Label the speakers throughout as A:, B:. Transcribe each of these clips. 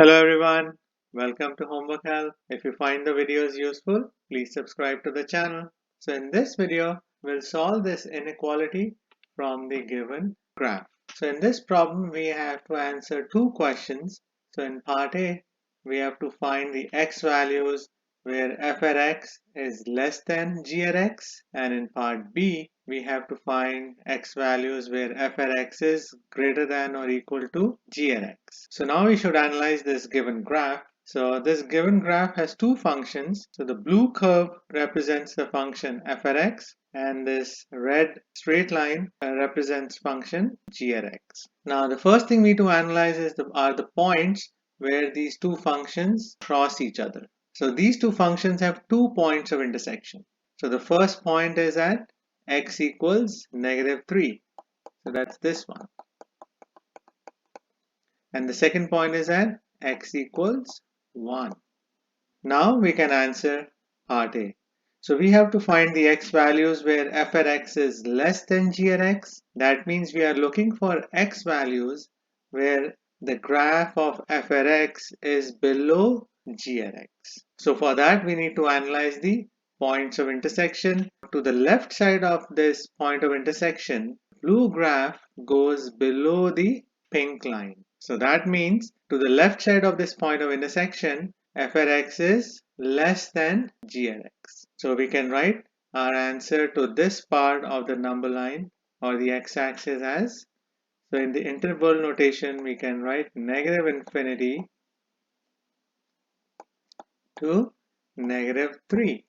A: Hello everyone, welcome to Homework Help. If you find the videos useful, please subscribe to the channel. So in this video, we'll solve this inequality from the given graph. So in this problem, we have to answer two questions. So in part A, we have to find the x values where f at x is less than g at x, and in part B, we have to find x values where f at x is greater than or equal to g at x. So now we should analyze this given graph. So this given graph has two functions. So the blue curve represents the function f at x, and this red straight line represents function g at x. Now the first thing we need to analyze are the points where these two functions cross each other. So these two functions have 2 points of intersection. So the first point is at x equals -3. So that's this one. And the second point is at x equals 1. Now we can answer part A. So we have to find the x values where f at x is less than g at x. That means we are looking for x values where the graph of f at x is below g at x. So for that we need to analyze the points of intersection. To the left side of this point of intersection, blue graph goes below the pink line. So that means to the left side of this point of intersection, f at x is less than g at x. So we can write our answer to this part of the number line or the x-axis as, so in the interval notation we can write -infinity to -3.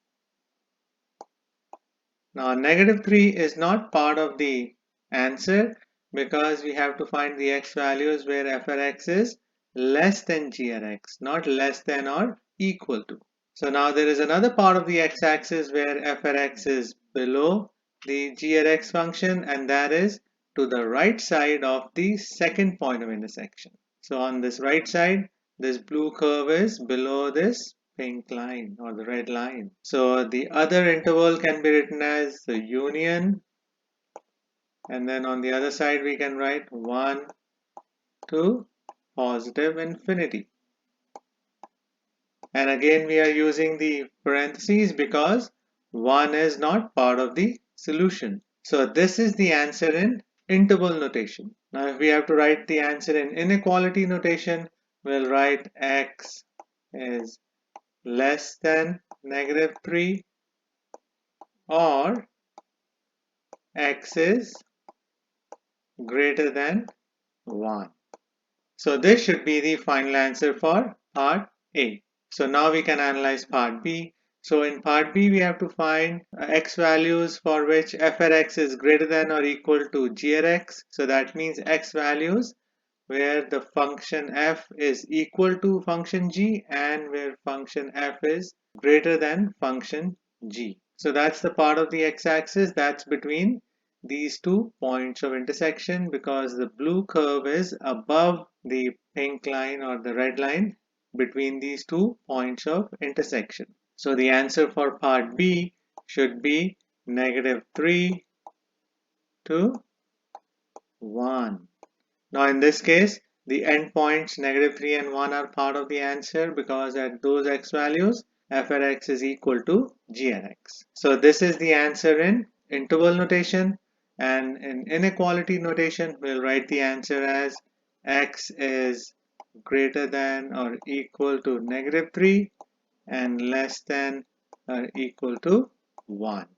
A: Now -3 is not part of the answer because we have to find the x values where f at x is less than g at x, not less than or equal to. So now there is another part of the x-axis where f at x is below the g at x function, and that is to the right side of the second point of intersection. So on this right side, this blue curve is below this pink line or the red line. So the other interval can be written as the union, and then on the other side we can write 1 to +infinity. And again we are using the parentheses because 1 is not part of the solution. So this is the answer in interval notation. Now if we have to write the answer in inequality notation, we'll write x is less than -3 or x is greater than 1. So this should be the final answer for part A. So now we can analyze part B. So in part B we have to find x values for which f at x is greater than or equal to g at x. So that means x values where the function f is equal to function g and where function f is greater than function g. So that's the part of the x-axis that's between these 2 points of intersection, because the blue curve is above the pink line or the red line between these 2 points of intersection. So the answer for part B should be -3 to 1. Now in this case, the endpoints -3 and 1 are part of the answer because at those x values, f at x is equal to g at x. So this is the answer in interval notation, and in inequality notation, we'll write the answer as x is greater than or equal to -3 and less than or equal to 1.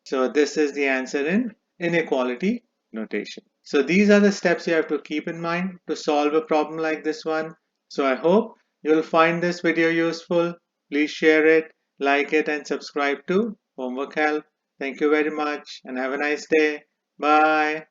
A: So this is the answer in inequality notation. So these are the steps you have to keep in mind to solve a problem like this one. So I hope you'll find this video useful. Please share it, like it, and subscribe to Homework Help. Thank you very much and have a nice day. Bye.